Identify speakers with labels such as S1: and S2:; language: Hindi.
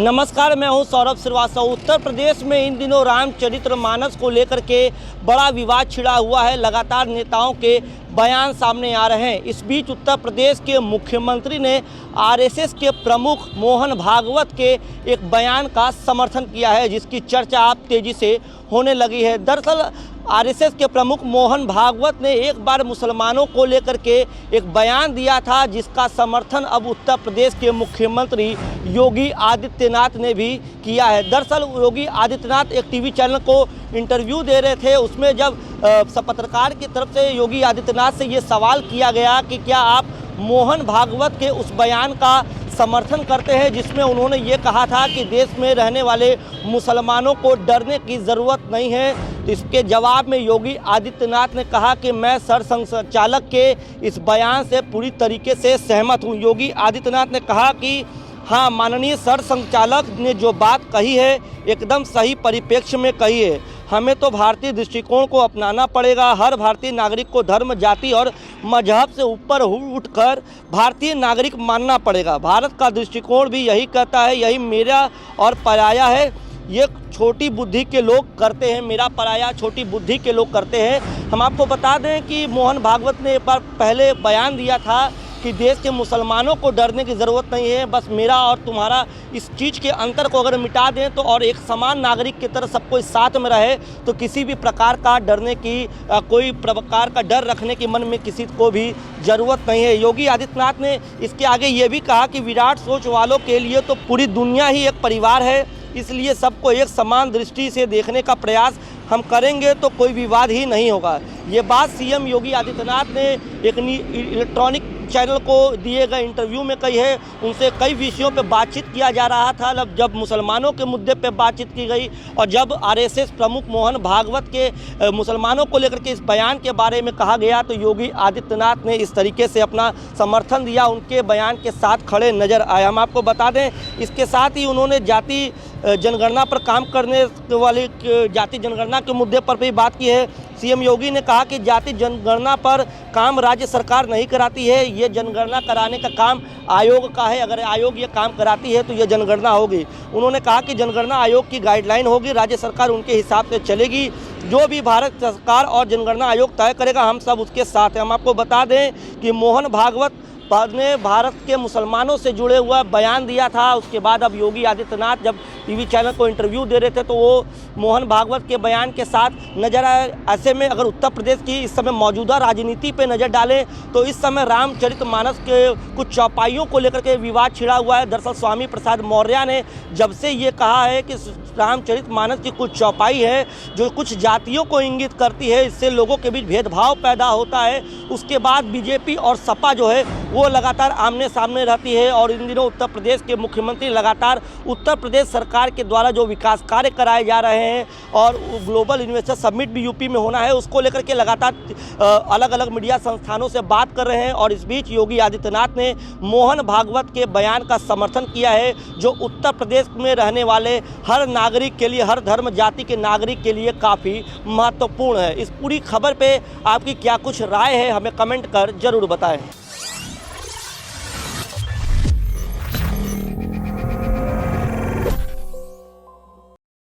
S1: नमस्कार, मैं हूं सौरभ श्रीवास्तव। उत्तर प्रदेश में इन दिनों रामचरितमानस को लेकर के बड़ा विवाद छिड़ा हुआ है। लगातार नेताओं के बयान सामने आ रहे हैं। इस बीच उत्तर प्रदेश के मुख्यमंत्री ने आरएसएस के प्रमुख मोहन भागवत के एक बयान का समर्थन किया है, जिसकी चर्चा अब तेजी से होने लगी है। दरअसल आरएसएस के प्रमुख मोहन भागवत ने एक बार मुसलमानों को लेकर के एक बयान दिया था, जिसका समर्थन अब उत्तर प्रदेश के मुख्यमंत्री योगी आदित्यनाथ ने भी किया है। दरअसल योगी आदित्यनाथ एक टीवी चैनल को इंटरव्यू दे रहे थे। उसमें जब पत्रकार की तरफ से योगी आदित्यनाथ से ये सवाल किया गया कि क्या आप मोहन भागवत के उस बयान का समर्थन करते हैं जिसमें उन्होंने ये कहा था कि देश में रहने वाले मुसलमानों को डरने की ज़रूरत नहीं है, तो इसके जवाब में योगी आदित्यनाथ ने कहा कि मैं सरसंघचालक के इस बयान से पूरी तरीके से सहमत हूँ। योगी आदित्यनाथ ने कहा कि हाँ, माननीय सरसंघचालक ने जो बात कही है एकदम सही परिप्रेक्ष्य में कही है। हमें तो भारतीय दृष्टिकोण को अपनाना पड़ेगा। हर भारतीय नागरिक को धर्म, जाति और मजहब से ऊपर उठकर भारतीय नागरिक मानना पड़ेगा। भारत का दृष्टिकोण भी यही कहता है, यही मेरा और पराया है। ये छोटी बुद्धि के लोग करते हैं, मेरा पराया छोटी बुद्धि के लोग करते हैं। हम आपको बता दें कि मोहन भागवत ने एक बार पहले बयान दिया था कि देश के मुसलमानों को डरने की ज़रूरत नहीं है, बस मेरा और तुम्हारा इस चीज़ के अंतर को अगर मिटा दें तो और एक समान नागरिक की तरह सबको साथ में रहे तो किसी भी प्रकार का डरने की कोई प्रकार का डर रखने की मन में किसी को भी ज़रूरत नहीं है। योगी आदित्यनाथ ने इसके आगे ये भी कहा कि विराट सोच वालों के लिए तो पूरी दुनिया ही एक परिवार है, इसलिए सबको एक समान दृष्टि से देखने का प्रयास हम करेंगे तो कोई विवाद ही नहीं होगा। ये बात सीएम योगी आदित्यनाथ ने एक इलेक्ट्रॉनिक चैनल को दिए गए इंटरव्यू में कही है। उनसे कई विषयों पर बातचीत किया जा रहा था। जब मुसलमानों के मुद्दे पर बातचीत की गई और जब आरएसएस प्रमुख मोहन भागवत के मुसलमानों को लेकर के इस बयान के बारे में कहा गया तो योगी आदित्यनाथ ने इस तरीके से अपना समर्थन दिया, उनके बयान के साथ खड़े नजर आए। हम आपको बता दें, इसके साथ ही उन्होंने जाति जनगणना पर काम करने वाली जाति जनगणना के मुद्दे पर भी बात की है। सीएम योगी ने कहा कि जाति जनगणना पर काम राज्य सरकार नहीं कराती है, ये जनगणना कराने का काम आयोग का है। अगर आयोग ये काम कराती है तो ये जनगणना होगी। उन्होंने कहा कि जनगणना आयोग की गाइडलाइन होगी, राज्य सरकार उनके हिसाब से चलेगी। जो भी भारत सरकार और जनगणना आयोग तय करेगा, हम सब उसके साथ हैं। हम आपको बता दें कि मोहन भागवत ने भारत के मुसलमानों से जुड़े हुआ बयान दिया था। उसके बाद अब योगी आदित्यनाथ जब टीवी चैनल को इंटरव्यू दे रहे थे तो वो मोहन भागवत के बयान के साथ नजर आए। ऐसे में अगर उत्तर प्रदेश की इस समय मौजूदा राजनीति पे नज़र डालें तो इस समय रामचरितमानस के कुछ चौपाइयों को लेकर के विवाद छिड़ा हुआ है। दरअसल स्वामी प्रसाद मौर्य ने जब से ये कहा है कि रामचरितमानस की कुछ चौपाई है जो कुछ जातियों को इंगित करती है, इससे लोगों के बीच भेदभाव पैदा होता है, उसके बाद बीजेपी और सपा जो है वो लगातार आमने सामने रहती है। और इन दिनों उत्तर प्रदेश के मुख्यमंत्री लगातार उत्तर प्रदेश सरकार के द्वारा जो विकास कार्य कराए जा रहे हैं और ग्लोबल इन्वेस्टर समिट भी यूपी में होना है, उसको लेकर के लगातार अलग अलग मीडिया संस्थानों से बात कर रहे हैं। और इस बीच योगी आदित्यनाथ ने मोहन भागवत के बयान का समर्थन किया है, जो उत्तर प्रदेश में रहने वाले हर नागरिक के लिए, हर धर्म जाति के नागरिक के लिए काफ़ी महत्वपूर्ण है। इस पूरी खबर पे आपकी क्या कुछ राय है, हमें कमेंट कर जरूर बताएं।